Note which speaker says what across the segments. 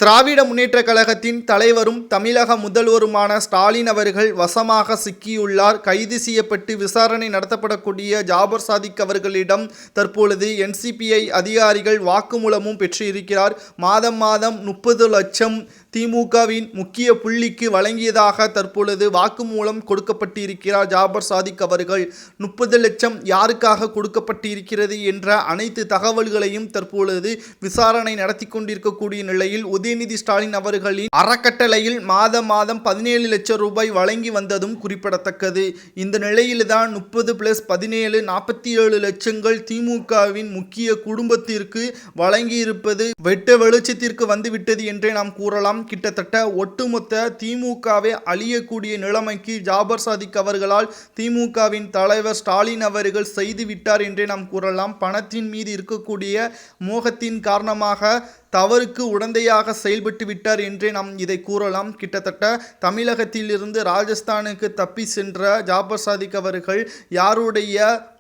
Speaker 1: திராவிட முன்னேற்றக் கழகத்தின் தலைவரும் தமிழக முதல்வருமான ஸ்டாலின் அவர்கள் வசமாக சிக்கியுள்ளார். கைது செய்யப்பட்டு விசாரணை நடத்தப்படக்கூடிய ஜாபர் சாதிக் அவர்களிடம் தற்பொழுது என்சிபிஐ அதிகாரிகள் வாக்குமூலமும் பெற்றிருக்கிறார். மாதம் 30 லட்சம் திமுகவின் முக்கிய புள்ளிக்கு வழங்கியதாக தற்பொழுது வாக்குமூலம் கொடுக்கப்பட்டிருக்கிறார் ஜாபர் சாதிக் அவர்கள். 30 லட்சம் யாருக்காக கொடுக்கப்பட்டிருக்கிறது என்ற அனைத்து தகவல்களையும் தற்பொழுது விசாரணை நடத்தி கொண்டிருக்கக்கூடிய நிலையில் உதயநிதி ஸ்டாலின் அவர்களின் அறக்கட்டளையில் மாதம் 17 லட்சம் ரூபாய் வழங்கி வந்ததும் குறிப்பிடத்தக்கது. இந்த நிலையில்தான் 30+17 47 லட்சங்கள் திமுகவின் முக்கிய குடும்பத்திற்கு வழங்கியிருப்பது வெட்ட வெளிச்சத்திற்கு வந்துவிட்டது என்றே நாம் கூறலாம். கிட்டத்தட்ட ஒட்டுமொத்த திமுகவை அழியக்கூடிய நிலைமைக்கு ஜாபர் சாதிக் அவர்களால் திமுகவின் தலைவர் ஸ்டாலின் அவர்கள் செய்துவிட்டார் என்றே நாம் கூறலாம். பணத்தின் மீது இருக்கக்கூடிய மோகத்தின் காரணமாக தவறுக்கு உடந்தையாக செயல்பட்டு விட்டார் என்றே நாம் இதை கூறலாம். கிட்டத்தட்ட தமிழகத்திலிருந்து ராஜஸ்தானுக்கு தப்பி சென்ற ஜாபர் சாதிக் அவர்கள் யாருடைய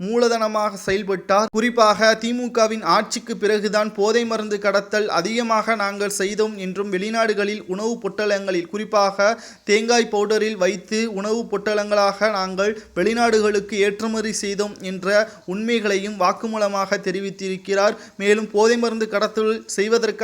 Speaker 1: மூலதனமாக செயல்பட்டார்? குறிப்பாக திமுகவின் ஆட்சிக்கு பிறகுதான் போதை மருந்து கடத்தல் அதிகமாக நாங்கள் செய்தோம் என்றும் வெளிநாடுகளில் உணவு பொட்டலங்களில் குறிப்பாக தேங்காய் பவுடரில் வைத்து உணவு பொட்டலங்களாக நாங்கள் வெளிநாடுகளுக்கு ஏற்றுமதி செய்தோம் என்ற உண்மைகளையும் வாக்குமூலமாக தெரிவித்திருக்கிறார். மேலும் போதை மருந்து கடத்தல் செய்வதற்கு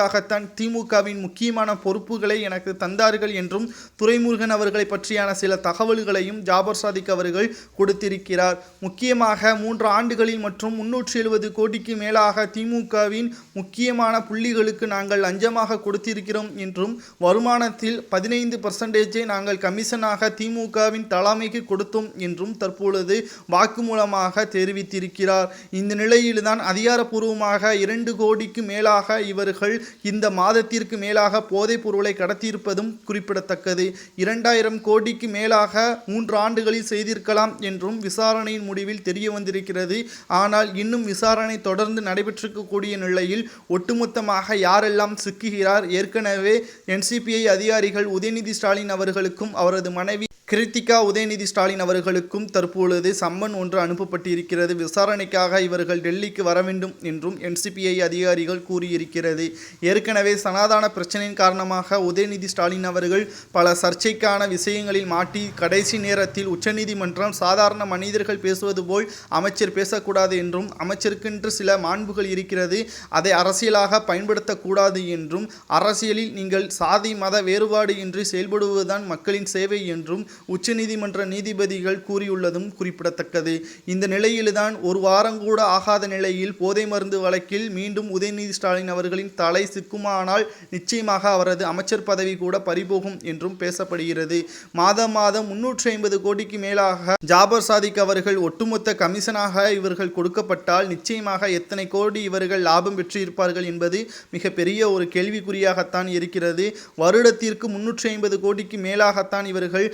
Speaker 1: திமுகவின் முக்கியமான பொறுப்புகளை எனக்கு தந்தார்கள் என்றும் துரைமுருகன் அவர்களை பற்றியான சில தகவல்களையும் ஜாபர் சாதிக் அவர்கள் கொடுத்திருக்கிறார். முக்கியமாக 3 ஆண்டுகளில் மற்றும் 370 கோடிக்கு மேலாக திமுகவின் முக்கியமான புள்ளிகளுக்கு நாங்கள் லஞ்சமாக கொடுத்திருக்கிறோம் என்றும் வருமானத்தில் 15% நாங்கள் கமிஷனாக திமுகவின் தலைமைக்கு கொடுத்தோம் என்றும் தற்பொழுது வாக்குமூலமாக தெரிவித்திருக்கிறார். இந்த நிலையில்தான் அதிகாரப்பூர்வமாக 2 கோடிக்கு மேலாக இவர்கள் இந்த மாதத்திற்கு மேலாக போதைப் பொருளை கடத்தியிருப்பதும் குறிப்பிடத்தக்கது. 2000 கோடிக்கு மேலாக 3 ஆண்டுகளில் செய்திருக்கலாம் என்றும் விசாரணையின் முடிவில் தெரிய வந்திருக்கிறது. ஆனால் இன்னும் விசாரணை தொடர்ந்து நடைபெற்றிருக்கக்கூடிய நிலையில் ஒட்டுமொத்தமாக யாரெல்லாம் சிக்குகிறார்? ஏற்கனவே என்சிபிஐ அதிகாரிகள் உதயநிதி ஸ்டாலின் அவர்களுக்கும் அவரது மனைவி கிருத்திகா உதயநிதி ஸ்டாலின் அவர்களுக்கும் தற்பொழுது சம்மன் ஒன்று அனுப்பப்பட்டிருக்கிறது. விசாரணைக்காக இவர்கள் டெல்லிக்கு வர வேண்டும் என்றும் என்சிபிஐ அதிகாரிகள் கூறியிருக்கிறது. ஏற்கனவே சனாதன பிரச்சனையின் காரணமாக உதயநிதி ஸ்டாலின் அவர்கள் பல சர்ச்சைக்கான விஷயங்களில் மாட்டி கடைசி நேரத்தில் உச்சநீதிமன்றம் சாதாரண மனிதர்கள் பேசுவது போல் அமைச்சர் பேசக்கூடாது என்றும் அமைச்சருக்கென்று சில மாண்புகள் இருக்கிறது, அதை அரசியலாக பயன்படுத்தக்கூடாது என்றும் அரசியலில் நீங்கள் சாதி மத வேறுபாடு இன்றி செயல்படுவதுதான் மக்களின் சேவை என்றும் உச்சநீதிமன்ற நீதிபதிகள் கூறியுள்ளதும் குறிப்பிடத்தக்கது. இந்த நிலையில்தான் ஒரு வாரம் கூட ஆகாத நிலையில் போதை மருந்து வழக்கில் மீண்டும் உதயநிதி ஸ்டாலின் அவர்களின் தலை சிக்குமானால் நிச்சயமாக அவரது அமைச்சர் பதவி கூட பறிபோகும் என்றும் பேசப்படுகிறது. மாதம் 350 கோடிக்கு மேலாக ஜாபர் சாதிக் அவர்கள் ஒட்டுமொத்த கமிஷனாக இவர்கள் கொடுக்கப்பட்டால் நிச்சயமாக எத்தனை கோடி இவர்கள் லாபம் பெற்றிருப்பார்கள் என்பது மிகப்பெரிய ஒரு கேள்விக்குறியாகத்தான் இருக்கிறது. வருடத்திற்கு 350 கோடிக்கு மேலாகத்தான் இவர்கள்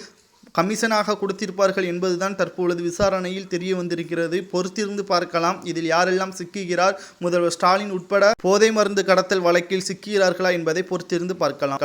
Speaker 1: கமிஷனாக கொடுத்திருப்பார்கள் என்பதுதான் தற்பொழுது விசாரணையில் தெரிய வந்திருக்கிறது. பொறுத்திருந்து பார்க்கலாம் இதில் யாரெல்லாம் சிக்குகிறார், முதல்வர் ஸ்டாலின் உட்பட போதை மருந்து கடத்தல் வழக்கில் சிக்குகிறார்களா என்பதை பொறுத்திருந்து பார்க்கலாம்.